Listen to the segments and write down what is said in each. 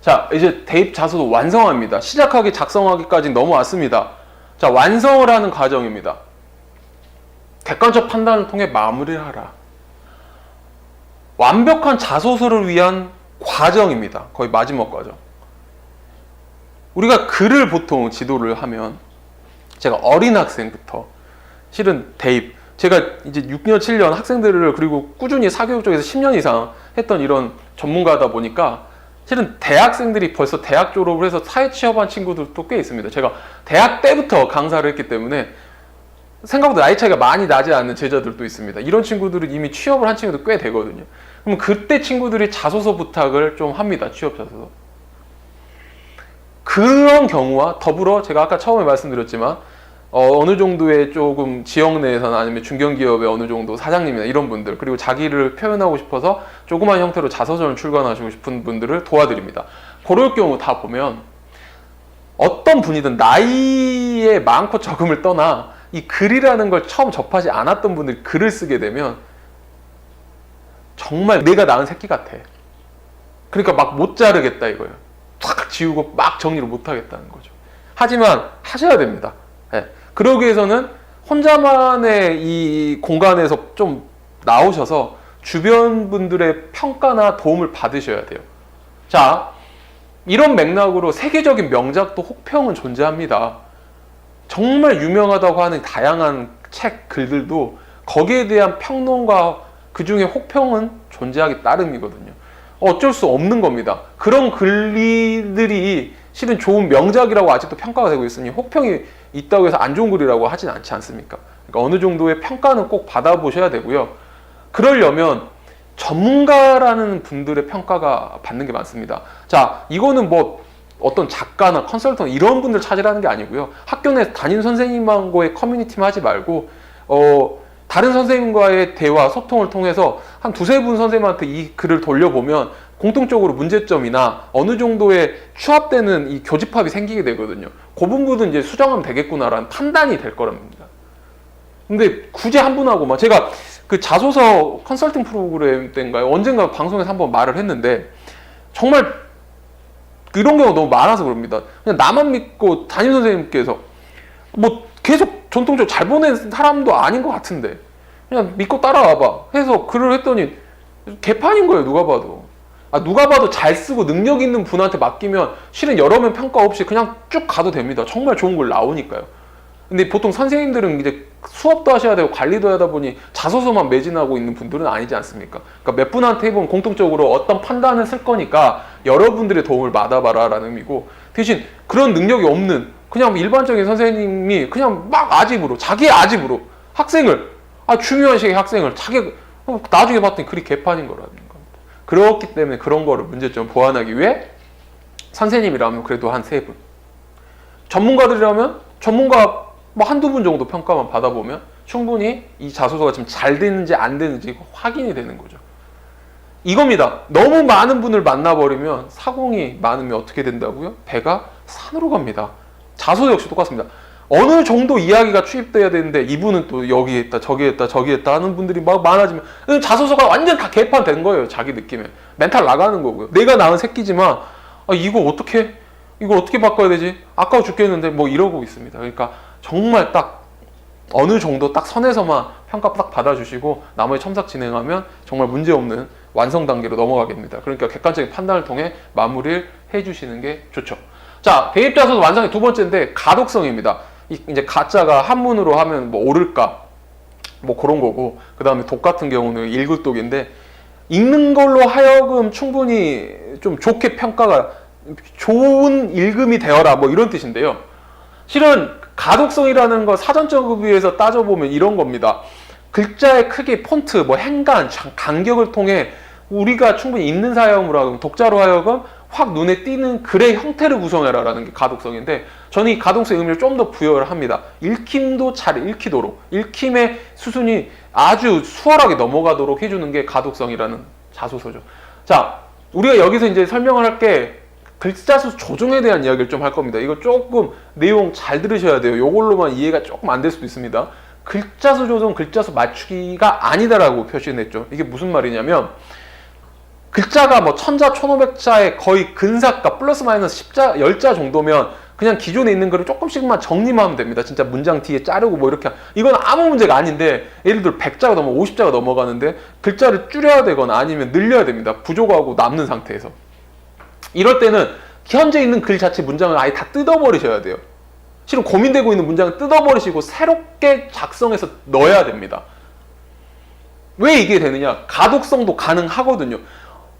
자, 이제 대입 자소서 완성합니다. 시작하기, 작성하기까지 넘어왔습니다. 자, 완성을 하는 과정입니다. 객관적 판단을 통해 마무리를 하라. 완벽한 자소서를 위한 과정입니다. 거의 마지막 과정. 우리가 글을 보통 지도를 하면 제가 어린 학생부터 실은 대입, 제가 이제 6년, 7년 학생들을 그리고 꾸준히 사교육 쪽에서 10년 이상 했던 이런 전문가다 보니까 실은 대학생들이 벌써 대학 졸업을 해서 사회 취업한 친구들도 꽤 있습니다. 제가 대학 때부터 강사를 했기 때문에 생각보다 나이 차이가 많이 나지 않는 제자들도 있습니다. 이런 친구들은 이미 취업을 한 친구도 꽤 되거든요. 그럼 그때 친구들이 자소서 부탁을 좀 합니다. 취업 자소서. 그런 경우와 더불어 제가 아까 처음에 말씀드렸지만 어느 정도의 조금 지역 내에서나 아니면 중견기업의 어느 정도 사장님이나 이런 분들, 그리고 자기를 표현하고 싶어서 조그만 형태로 자서전을 출간하시고 싶은 분들을 도와드립니다. 그럴 경우 다 보면 어떤 분이든 나이에 많고 적음을 떠나 이 글이라는 걸 처음 접하지 않았던 분들이 글을 쓰게 되면 정말 내가 낳은 새끼 같아. 그러니까 막 못 자르겠다 이거예요. 탁 지우고 막 정리를 못 하겠다는 거죠. 하지만 하셔야 됩니다. 네. 그러기 위해서는 혼자만의 이 공간에서 좀 나오셔서 주변 분들의 평가나 도움을 받으셔야 돼요. 자, 이런 맥락으로 세계적인 명작도 혹평은 존재합니다. 정말 유명하다고 하는 다양한 책, 글들도 거기에 대한 평론과 그 중에 혹평은 존재하기 따름이거든요. 어쩔 수 없는 겁니다. 그런 글들이 실은 좋은 명작이라고 아직도 평가가 되고 있으니 혹평이 있다고 해서 안 좋은 글이라고 하진 않지 않습니까? 그러니까 어느 정도의 평가는 꼭 받아보셔야 되고요. 그러려면 전문가라는 분들의 평가가 받는 게 많습니다. 자, 이거는 뭐 어떤 작가나 컨설턴트 이런 분들 찾으라는 게 아니고요. 학교 내 담임 선생님과의 커뮤니티만 하지 말고 다른 선생님과의 대화, 소통을 통해서 한 두세 분 선생님한테 이 글을 돌려보면 공통적으로 문제점이나 어느 정도의 추합되는 이 교집합이 생기게 되거든요. 그 부분은 이제 수정하면 되겠구나라는 판단이 될 거랍니다. 근데 굳이 한 분하고 막 제가 그 자소서 컨설팅 프로그램 때인가요? 언젠가 방송에서 한번 말을 했는데 정말 이런 경우가 너무 많아서 그럽니다. 그냥 나만 믿고 담임 선생님께서 뭐 계속 전통적으로 잘 보낸 사람도 아닌 것 같은데 그냥 믿고 따라와봐 해서 글을 했더니 개판인 거예요. 누가 봐도. 누가 봐도 잘 쓰고 능력 있는 분한테 맡기면 실은 여러 명 평가 없이 그냥 쭉 가도 됩니다. 정말 좋은 걸 나오니까요. 근데 보통 선생님들은 이제 수업도 하셔야 되고 관리도 하다 보니 자소서만 매진하고 있는 분들은 아니지 않습니까? 그러니까 몇 분한테 해보면 공통적으로 어떤 판단을 쓸 거니까 여러분들의 도움을 받아봐라 라는 의미고, 대신 그런 능력이 없는 그냥 일반적인 선생님이 그냥 막 아집으로 자기의 아집으로 학생을 중요한 시기에 학생을 자기 나중에 봤더니 글이 개판인 거라는 겁니다. 그렇기 때문에 그런 거를 문제점 보완하기 위해 선생님이라면 그래도 한 3분, 전문가들이라면 전문가 뭐 한두 분 정도 평가만 받아보면 충분히 이 자소서가 지금 잘 되는지 안 되는지 확인이 되는 거죠. 이겁니다. 너무 많은 분을 만나버리면 사공이 많으면 어떻게 된다고요? 배가 산으로 갑니다. 자소서 역시 똑같습니다. 어느 정도 이야기가 추입돼야 되는데 이분은 또 여기에 있다 저기에 있다 저기에 있다 하는 분들이 막 많아지면 자소서가 완전 다 개판된 거예요. 자기 느낌에 멘탈 나가는 거고요. 내가 낳은 새끼지만 이걸 어떻게 바꿔야 되지? 아까워 죽겠는데 뭐 이러고 있습니다. 그러니까 정말 딱 어느 정도 딱 선에서만 평가 딱 받아주시고 나머지 첨삭 진행하면 정말 문제없는 완성 단계로 넘어가게 됩니다. 그러니까 객관적인 판단을 통해 마무리를 해주시는 게 좋죠. 자, 대입자소서 완성의 두 번째인데 가독성입니다. 이제 가짜가 한문으로 하면 뭐 옳을까 뭐 그런 거고, 그 다음에 독 같은 경우는 일글독인데 읽는 걸로 하여금 충분히 좀 좋게 평가가 좋은 읽음이 되어라 뭐 이런 뜻인데요. 실은 가독성이라는 거 사전적 의미에서 따져보면 이런 겁니다. 글자의 크기, 폰트, 뭐 행간, 간격을 통해 우리가 충분히 읽는 사람으로 하여금 독자로 하여금 확 눈에 띄는 글의 형태를 구성해라 라는 게 가독성인데, 저는 이 가독성의 의미를 좀 더 부여를 합니다. 읽힘도 잘 읽히도록, 읽힘의 수준이 아주 수월하게 넘어가도록 해주는 게 가독성이라는 자소서죠. 자, 우리가 여기서 이제 설명을 할 게 글자수 조정에 대한 이야기를 좀 할 겁니다. 이거 조금 내용 잘 들으셔야 돼요. 이걸로만 이해가 조금 안 될 수도 있습니다. 글자수 조정, 글자수 맞추기가 아니다라고 표시했죠. 이게 무슨 말이냐면 글자가 뭐 1000자, 1500자의 거의 근사가 플러스 마이너스 10자, 10자 정도면 그냥 기존에 있는 글을 조금씩만 정리만 하면 됩니다. 진짜 문장 뒤에 자르고 뭐 이렇게. 이건 아무 문제가 아닌데, 예를 들어 100자가 넘어 50자가 넘어가는데 글자를 줄여야 되거나 아니면 늘려야 됩니다. 부족하고 남는 상태에서. 이럴 때는 현재 있는 글 자체 문장을 아예 다 뜯어버리셔야 돼요. 실은 고민되고 있는 문장을 뜯어버리시고 새롭게 작성해서 넣어야 됩니다. 왜 이게 되느냐? 가독성도 가능하거든요.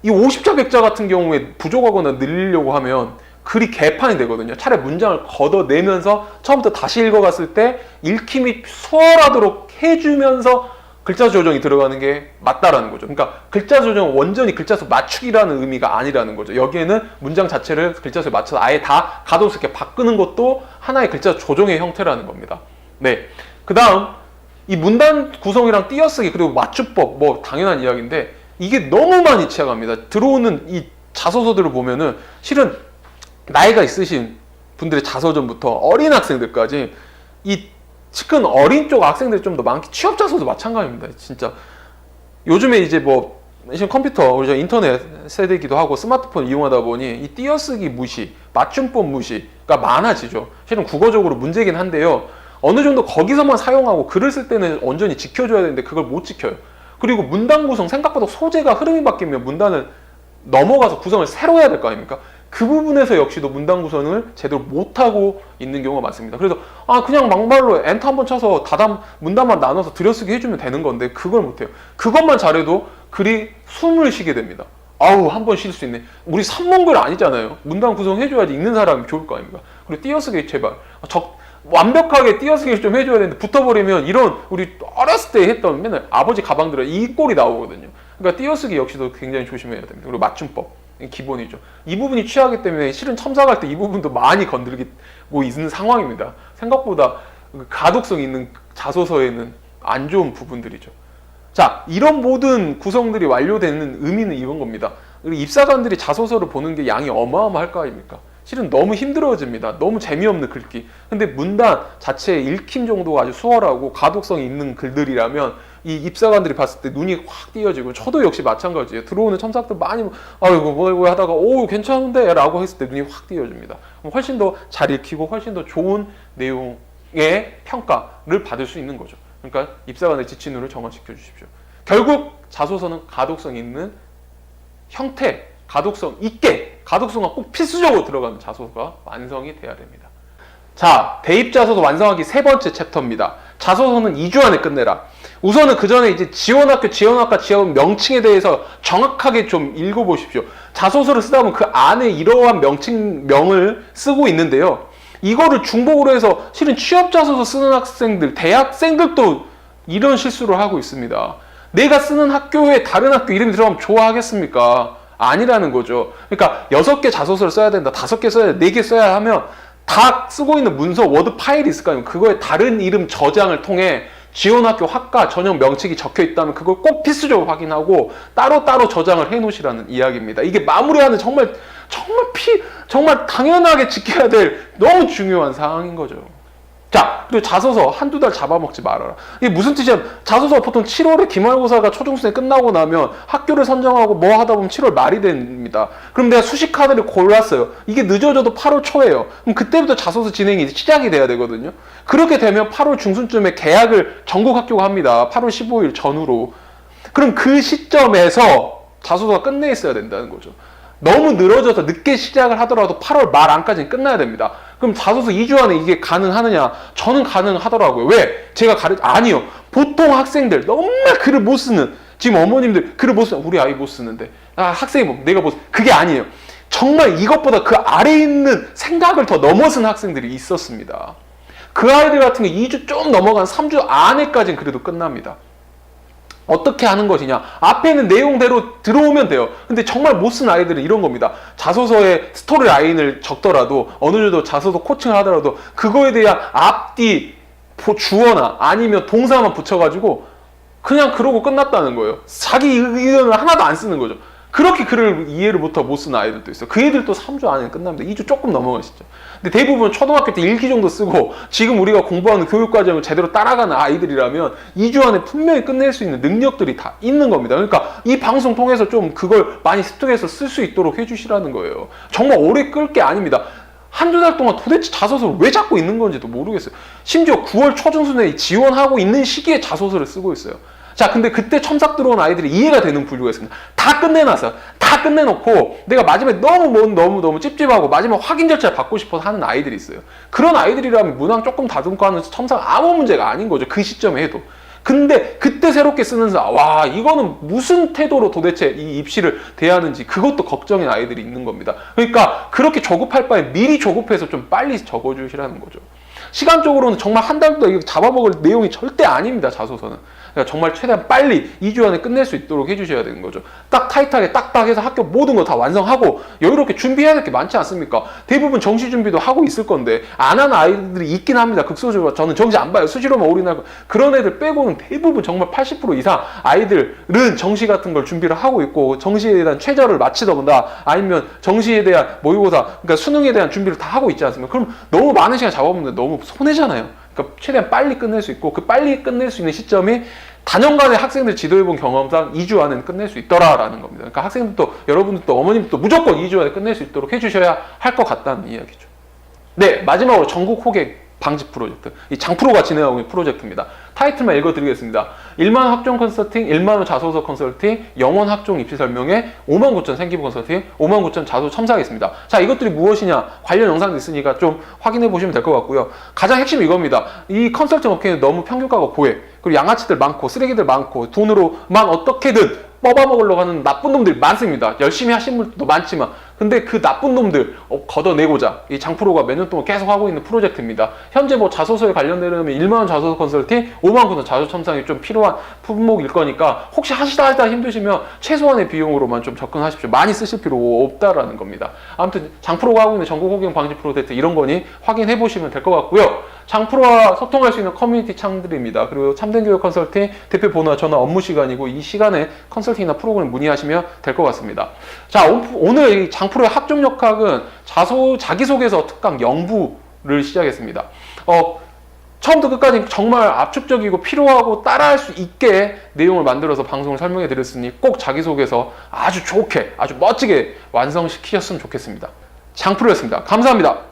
이 50자, 100자 같은 경우에 부족하거나 늘리려고 하면 글이 개판이 되거든요. 차라리 문장을 걷어내면서 처음부터 다시 읽어갔을 때 읽힘이 수월하도록 해주면서 글자 조정이 들어가는 게 맞다라는 거죠. 그러니까 글자 조정은 완전히 글자 수 맞추기라는 의미가 아니라는 거죠. 여기에는 문장 자체를 글자 수에 맞춰서 아예 다 가독스럽게 바꾸는 것도 하나의 글자 조정의 형태라는 겁니다. 네. 그 다음, 이 문단 구성이랑 띄어쓰기 그리고 맞춤법 뭐 당연한 이야기인데 이게 너무 많이 취약합니다. 들어오는 이 자소서들을 보면은 실은 나이가 있으신 분들의 자서전부터 어린 학생들까지 이 측근 어린 쪽 학생들이 좀 더 많기, 취업 자소도 마찬가지입니다. 진짜 요즘에 이제 뭐 컴퓨터, 인터넷 세대이기도 하고 스마트폰 이용하다 보니 이 띄어쓰기 무시, 맞춤법 무시가 많아지죠. 실은 국어적으로 문제긴 한데요. 어느 정도 거기서만 사용하고 글을 쓸 때는 온전히 지켜줘야 되는데 그걸 못 지켜요. 그리고 문단 구성, 생각보다 소재가 흐름이 바뀌면 문단을 넘어가서 구성을 새로 해야 될 거 아닙니까? 그 부분에서 역시도 문단 구성을 제대로 못하고 있는 경우가 많습니다. 그래서 그냥 막말로 엔터 한번 쳐서 문단만 나눠서 들여쓰기 해주면 되는 건데 그걸 못해요. 그것만 잘해도 글이 숨을 쉬게 됩니다. 아우, 한 번 쉴 수 있네. 우리 산문글 아니잖아요. 문단 구성해줘야지 읽는 사람이 좋을 거 아닙니까? 그리고 띄어쓰기 제발 완벽하게 띄어쓰기를 좀 해줘야 되는데 붙어버리면 이런 우리 어렸을 때 했던 맨날 아버지 가방 들어 이 꼴이 나오거든요. 그러니까 띄어쓰기 역시도 굉장히 조심해야 됩니다. 그리고 맞춤법 기본이죠. 이 부분이 취하기 때문에 실은 첨삭할 때 이 부분도 많이 건드리고 있는 상황입니다. 생각보다 가독성 있는 자소서에는 안 좋은 부분들이죠. 자, 이런 모든 구성들이 완료되는 의미는 이런 겁니다. 입사관들이 자소서를 보는 게 양이 어마어마할 거 아닙니까? 실은 너무 힘들어집니다. 너무 재미없는 글귀. 근데 문단 자체의 읽힘 정도가 아주 수월하고 가독성이 있는 글들이라면 이 입사관들이 봤을 때 눈이 확 띄어지고, 저도 역시 마찬가지예요. 들어오는 첨삭들 많이 아이고 뭐 하다가 오 괜찮은데 라고 했을 때 눈이 확 띄어집니다. 훨씬 더 잘 읽히고 훨씬 더 좋은 내용의 평가를 받을 수 있는 거죠. 그러니까 입사관의 지침을 정화시켜 주십시오. 결국 자소서는 가독성 있는 형태, 가독성 있게, 가독성과 꼭 필수적으로 들어가는 자소서가 완성이 돼야 됩니다. 자, 대입 자소서 완성하기 세 번째 챕터입니다. 자소서는 2주 안에 끝내라. 우선은 그 전에 이제 지원학교, 지원학과, 지원 명칭에 대해서 정확하게 좀 읽어보십시오. 자소서를 쓰다 보면 그 안에 이러한 명칭명을 쓰고 있는데요. 이거를 중복으로 해서 실은 취업 자소서 쓰는 학생들, 대학생들도 이런 실수를 하고 있습니다. 내가 쓰는 학교에 다른 학교 이름이 들어가면 좋아하겠습니까? 아니라는 거죠. 그러니까 6개 자소서를 써야 된다, 5개 써야 된다, 4개 써야 하면 다 쓰고 있는 문서, 워드 파일이 있을 거 아니에요. 그거에 다른 이름 저장을 통해 지원학교, 학과, 전형 명칭이 적혀 있다면 그걸 꼭 필수적으로 확인하고 따로따로 저장을 해 놓으시라는 이야기입니다. 이게 마무리하는 정말 당연하게 지켜야 될 너무 중요한 사항인 거죠. 자, 그리고 자소서 한두 달 잡아먹지 말아라. 이게 무슨 뜻이야? 자소서 보통 7월에 기말고사가 초중순에 끝나고 나면 학교를 선정하고 뭐 하다 보면 7월 말이 됩니다. 그럼 내가 수시 카드를 골랐어요. 이게 늦어져도 8월 초예요. 그럼 그때부터 자소서 진행이 시작이 돼야 되거든요. 그렇게 되면 8월 중순쯤에 개학을 전국 학교가 합니다. 8월 15일 전후로. 그럼 그 시점에서 자소서가 끝내 있어야 된다는 거죠. 너무 늘어져서 늦게 시작을 하더라도 8월 말 안까지는 끝나야 됩니다. 그럼 자소서 2주 안에 이게 가능하느냐? 저는 가능하더라고요. 왜? 제가 아니요. 보통 학생들 정말 글을 못 쓰는, 지금 어머님들 글을 못 쓰는, 우리 아이 못 쓰는데 학생이 뭐 내가 못 쓰는, 그게 아니에요. 정말 이것보다 그 아래에 있는 생각을 더 넘어선 학생들이 있었습니다. 그 아이들 같은 게 2주 좀 넘어간 3주 안에까지는 그래도 끝납니다. 어떻게 하는 것이냐? 앞에 있는 내용대로 들어오면 돼요. 근데 정말 못 쓴 아이들은 이런 겁니다. 자소서에 스토리 라인을 적더라도 어느 정도 자소서 코칭을 하더라도 그거에 대한 앞뒤 주어나 아니면 동사만 붙여가지고 그냥 그러고 끝났다는 거예요. 자기 의견을 하나도 안 쓰는 거죠. 그렇게 글을 이해를 못하고 못 쓰는 아이들도 있어요. 그 애들도 3주 안에 끝납니다. 2주 조금 넘어가시죠. 근데 대부분 초등학교 때 1기 정도 쓰고 지금 우리가 공부하는 교육과정을 제대로 따라가는 아이들이라면 2주 안에 분명히 끝낼 수 있는 능력들이 다 있는 겁니다. 그러니까 이 방송 통해서 좀 그걸 많이 습득해서 쓸 수 있도록 해주시라는 거예요. 정말 오래 끌 게 아닙니다. 한두 달 동안 도대체 자소서를 왜 잡고 있는 건지도 모르겠어요. 심지어 9월 초중순에 지원하고 있는 시기에 자소서를 쓰고 있어요. 자, 근데 그때 첨삭 들어온 아이들이 이해가 되는 분류가 있습니다. 다 끝내놨어요. 다 끝내놓고 내가 마지막에 너무 찝찝하고 마지막 확인 절차를 받고 싶어서 하는 아이들이 있어요. 그런 아이들이라면 문항 조금 다듬고 하는 첨삭 아무 문제가 아닌 거죠. 그 시점에 해도. 근데 그때 새롭게 쓰는 와, 이거는 무슨 태도로 도대체 이 입시를 대하는지 그것도 걱정인 아이들이 있는 겁니다. 그러니까 그렇게 조급할 바에 미리 조급해서 좀 빨리 적어주시라는 거죠. 시간적으로는 정말 한 달도 이거 잡아먹을 내용이 절대 아닙니다. 자소서는. 그러니까 정말 최대한 빨리 2주 안에 끝낼 수 있도록 해주셔야 되는 거죠. 딱 타이트하게 딱딱 해서 학교 모든 거 다 완성하고 여유롭게 준비해야 될 게 많지 않습니까? 대부분 정시 준비도 하고 있을 건데 안 하는 아이들이 있긴 합니다. 극소수로 저는 정시 안 봐요. 수시로만 올인하고 그런 애들 빼고는 대부분 정말 80% 이상 아이들은 정시 같은 걸 준비를 하고 있고 정시에 대한 최저를 마치더군다 아니면 정시에 대한 모의고사 그러니까 수능에 대한 준비를 다 하고 있지 않습니까? 그럼 너무 많은 시간 잡아먹는데 너무 손해잖아요. 그러니까 최대한 빨리 끝낼 수 있고 그 빨리 끝낼 수 있는 시점이 단연간의 학생들 지도해본 경험상 2주 안에는 끝낼 수 있더라라는 겁니다. 그러니까 학생들도 여러분들도 어머님도 무조건 2주 안에 끝낼 수 있도록 해주셔야 할 것 같다는 이야기죠. 네, 마지막으로 전국 호객 방지 프로젝트. 이 장프로가 진행하고 있는 프로젝트입니다. 타이틀만 읽어드리겠습니다. 1만 원 학종 컨설팅, 1만 원 자소서 컨설팅, 영원 학종 입시 설명회, 59,000 생기부 컨설팅, 59,000 자소 첨삭했습니다. 자, 이것들이 무엇이냐? 관련 영상도 있으니까 좀 확인해 보시면 될 것 같고요. 가장 핵심이 이겁니다. 이 컨설팅 업계는 너무 평균가가 고해. 그리고 양아치들 많고, 쓰레기들 많고, 돈으로만 어떻게든 뽑아먹으려고 하는 나쁜 놈들이 많습니다. 열심히 하신 분들도 많지만 근데 그 나쁜 놈들 걷어내고자 이 장프로가 몇 년 동안 계속 하고 있는 프로젝트입니다. 현재 뭐 자소서에 관련되려면 1만 원 자소서 컨설팅, 5만 원 자소 첨삭이 좀 필요한 품목일 거니까 혹시 하시다 힘드시면 최소한의 비용으로만 좀 접근하십시오. 많이 쓰실 필요 없다라는 겁니다. 아무튼 장프로가 하고 있는 전국 호갱 방지 프로젝트 이런 거니 확인해 보시면 될 것 같고요. 장프로와 소통할 수 있는 커뮤니티 창들입니다. 그리고 참된 교육 컨설팅 대표 번호와 전화 업무 시간이고 이 시간에 컨설팅이나 프로그램 문의하시면 될 것 같습니다. 자, 오늘 이 장프로의 학종역학은 자기소개서 특강 0부를 시작했습니다. 처음부터 끝까지 정말 압축적이고 필요하고 따라할 수 있게 내용을 만들어서 방송을 설명해 드렸으니 꼭 자기소개서 아주 좋게 아주 멋지게 완성시키셨으면 좋겠습니다. 장프로였습니다. 감사합니다.